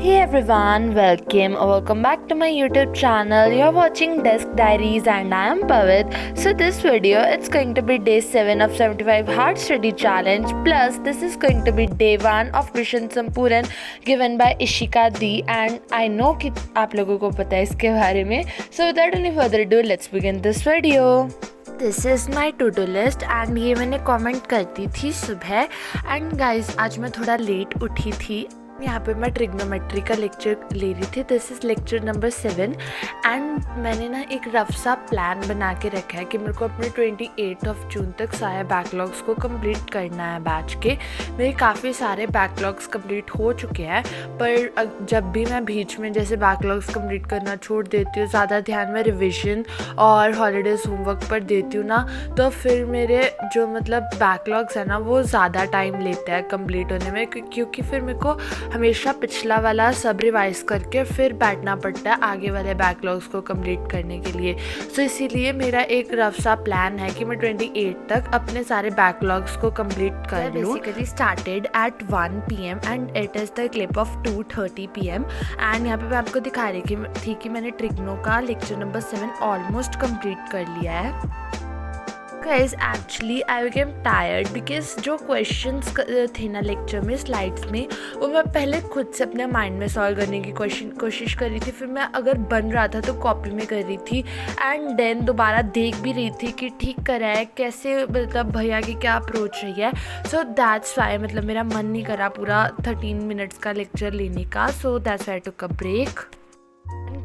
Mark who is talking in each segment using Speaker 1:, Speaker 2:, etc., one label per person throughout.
Speaker 1: Hey everyone, welcome back to my YouTube channel. You're watching Desk Diaries and I am Pavit. So this video it's going to be day 7 of 75 hard study challenge, plus this is going to be day 1 of Mission Sampuran given by Ishika D, and I know कि आप लोगों को पता है इसके बारे में. So without any further ado, let's begin this video. This is my to do list and ये मैंने कमेंट कर दी थी सुबह. एंड गाइज आज मैं थोड़ा लेट उठी थी. यहाँ पे मैं ट्रिग्नोमेट्री का लेक्चर ले रही थी. This is lecture number 7 and मैंने ना एक रफ सा प्लान बना के रखा है कि मेरे को अपने 28 ऑफ जून तक सारे बैकलॉग्स को कंप्लीट करना है बैच के. मेरे काफ़ी सारे बैकलॉग्स कंप्लीट हो चुके हैं, पर जब भी मैं बीच में जैसे बैकलॉग्स कंप्लीट करना छोड़ देती हूँ, ज़्यादा ध्यान में रिविज़न और हॉलीडेज़ होमवर्क पर देती हूँ ना, तो फिर मेरे जो बैकलॉग्स है ना वो ज़्यादा टाइम लेता है कंप्लीट होने में, क्योंकि फिर मेरे को हमेशा पिछला वाला सब रिवाइज करके फिर बैठना पड़ता है आगे वाले बैकलॉग्स को कंप्लीट करने के लिए. सो इसीलिए मेरा एक रफ सा प्लान है कि मैं 28 तक अपने सारे बैकलॉग्स को कंप्लीट कर लूँ. Basically started at 1 PM and it is the clip of 2:30 PM. And यहाँ पे मैं आपको दिखा रही थी कि मैंने ट्रिग्नो का लेक्चर नंबर 7 ऑलमोस्ट कंप्लीट कर लिया है. Guys, actually I became tired because जो क्वेश्चंस थे ना लेक्चर में स्लाइड्स में, वो मैं पहले खुद से अपने माइंड में सॉल्व करने की कोशिश कर रही थी. फिर मैं अगर बन रहा था तो कॉपी में कर रही थी एंड देन दोबारा देख भी रही थी कि ठीक करा है कैसे, भैया की क्या अप्रोच रही है. सो दैट्स वाई मेरा मन नहीं करा पूरा 13 मिनट्स का लेक्चर लेने का. So that's why I took a break.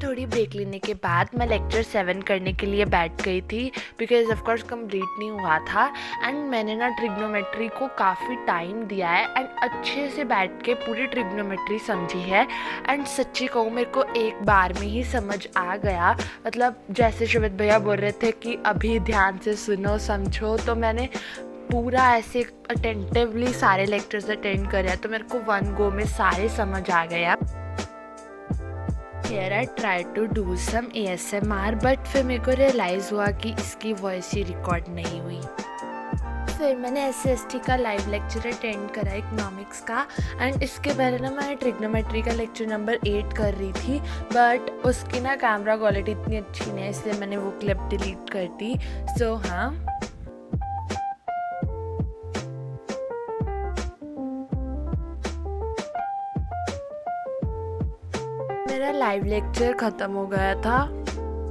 Speaker 1: थोड़ी ब्रेक लेने के बाद मैं लेक्चर 7 करने के लिए बैठ गई थी बिकॉज ऑफकोर्स कंप्लीट नहीं हुआ था. एंड मैंने ना ट्रिग्नोमेट्री को काफ़ी टाइम दिया है एंड अच्छे से बैठ के पूरी ट्रिग्नोमेट्री समझी है. एंड सच्ची कहूँ मेरे को एक बार में ही समझ आ गया. जैसे शुभित भैया बोल रहे थे कि अभी ध्यान से सुनो समझो, तो मैंने पूरा ऐसे अटेंटिवली सारे लेक्चर्स अटेंड करे हैं, तो मेरे को 1 गो में सारे समझ आ गया. Here I tried to do some ASMR, but फिर मेरे को रियलाइज़ हुआ कि इसकी वॉइस ही रिकॉर्ड नहीं हुई. फिर मैंने SST का लाइव लेक्चर अटेंड करा इकोनॉमिक्स का. एंड इसके पहले ना मैं ट्रिग्नोमेट्री का लेक्चर नंबर 8 कर रही थी, बट उसकी ना कैमरा क्वालिटी इतनी अच्छी नहीं है, इसलिए मैंने वो क्लिप डिलीट कर दी. सो हाँ, मेरा लाइव लेक्चर ख़त्म हो गया था.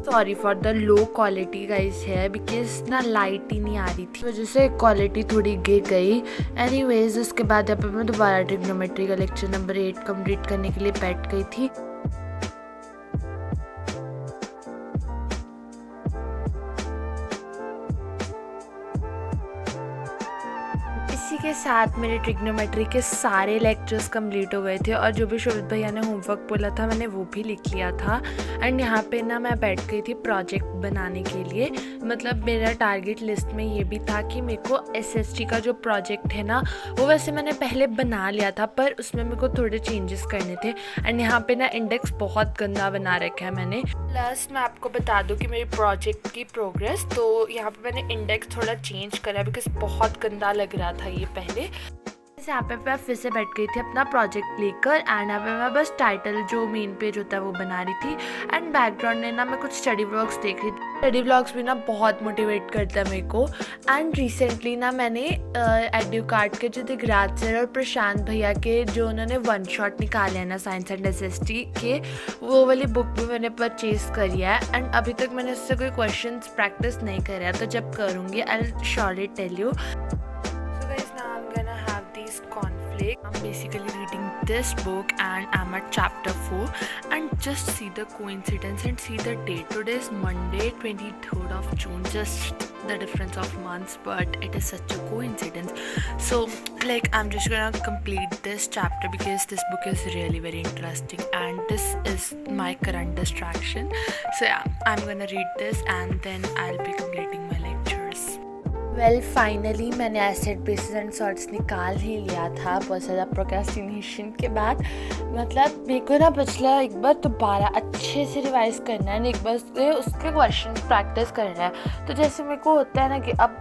Speaker 1: Sorry for the low quality guys है, बिकॉज ना लाइट ही नहीं आ रही थी, वजह से क्वालिटी थोड़ी गिर गई. एनीवेज उसके बाद यहाँ पर मैं दोबारा ट्रिग्नोमेट्री का लेक्चर नंबर 8 कंप्लीट करने के लिए बैठ गई थी. इसी के साथ मेरे ट्रिग्नोमेट्री के सारे लेक्चर्स कंप्लीट हो गए थे, और जो भी शोभित भैया ने होमवर्क बोला था मैंने वो भी लिख लिया था. एंड यहाँ पे ना मैं बैठ गई थी प्रोजेक्ट बनाने के लिए. मेरा टारगेट लिस्ट में ये भी था कि मेरे को SST का जो प्रोजेक्ट है ना वो वैसे मैंने पहले बना लिया था, पर उसमें मेरे को थोड़े चेंजेस करने थे. एंड यहाँ पे ना इंडेक्स बहुत गंदा बना रखा है मैंने. प्लस मैं आपको बता दूँ कि मेरी प्रोजेक्ट की प्रोग्रेस, तो यहाँ पे मैंने इंडेक्स थोड़ा चेंज करा बिकॉज बहुत गंदा लग रहा था ये पहले. यहाँ पे मैं फिर से बैठ गई थी अपना प्रोजेक्ट लेकर. एंड यहाँ पे मैं बस टाइटल जो मेन पेज होता है वो बना रही थी. एंड बैकग्राउंड में ना मैं कुछ स्टडी व्लॉग्स देख रही थी. स्टडी व्लॉग्स भी ना बहुत मोटिवेट करता है मेरे को. एंड रिसेंटली ना मैंने एड्यूकार्ट के जो दिगराज सर और प्रशांत भैया के जो उन्होंने 1 शॉट निकाले हैं ना साइंस एंड SST के, वो वाली बुक भी मैंने परचेज करी है. एंड अभी तक मैंने उससे कोई क्वेश्चन प्रैक्टिस नहीं करा है, तो जब करूँगी I will surely tell you. I'm basically reading this book and I'm at chapter 4, and just see the coincidence and see the date. Today is Monday 23rd of June, just the difference of months, but it is such a coincidence. So I'm just gonna complete this chapter because this book is really very interesting and this is my current distraction. So yeah, I'm gonna read this and then I'll be completing my lectures. Well finally मैंने acid basis and salts निकाल ही लिया था बहुत ज़्यादा procrastination के बाद। मतलब मेरे को ना पिछला एक बार दोबारा अच्छे से रिवाइज़ करना है, एक बार उसके क्वेश्चन प्रैक्टिस करना है। तो जैसे मेरे को होता है ना कि अब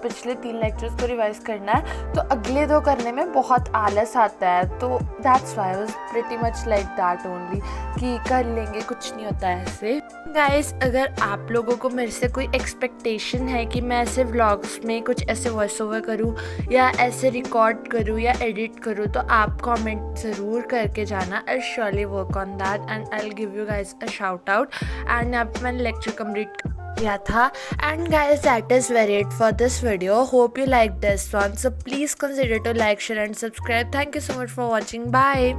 Speaker 1: पिछले 3 लेक्चर्स को रिवाइज़ करना है, तो अगले 2 करने में बहुत आलस आता है। तो that's why I was pretty much like that only कि कर लेंगे, कुछ नहीं होता है ऐसे। गाइस, अगर आप लोगों को मेरे से कोई एक्सपेक्टेशन है कि मैं ऐसे व्लॉग्स में कुछ ऐसे वॉइस ओवर करूँ या ऐसे रिकॉर्ड करूँ या एडिट करूँ, तो आप कमेंट ज़रूर करके जाना। I surely work on that and I will give you guys a shout out. And यहाँ पे मैंने लेक्चर कंप्लीट किया था। And guys, that is very it for this video. Hope you like this one, so please consider to like, share and subscribe. Thank you so much for watching. Bye.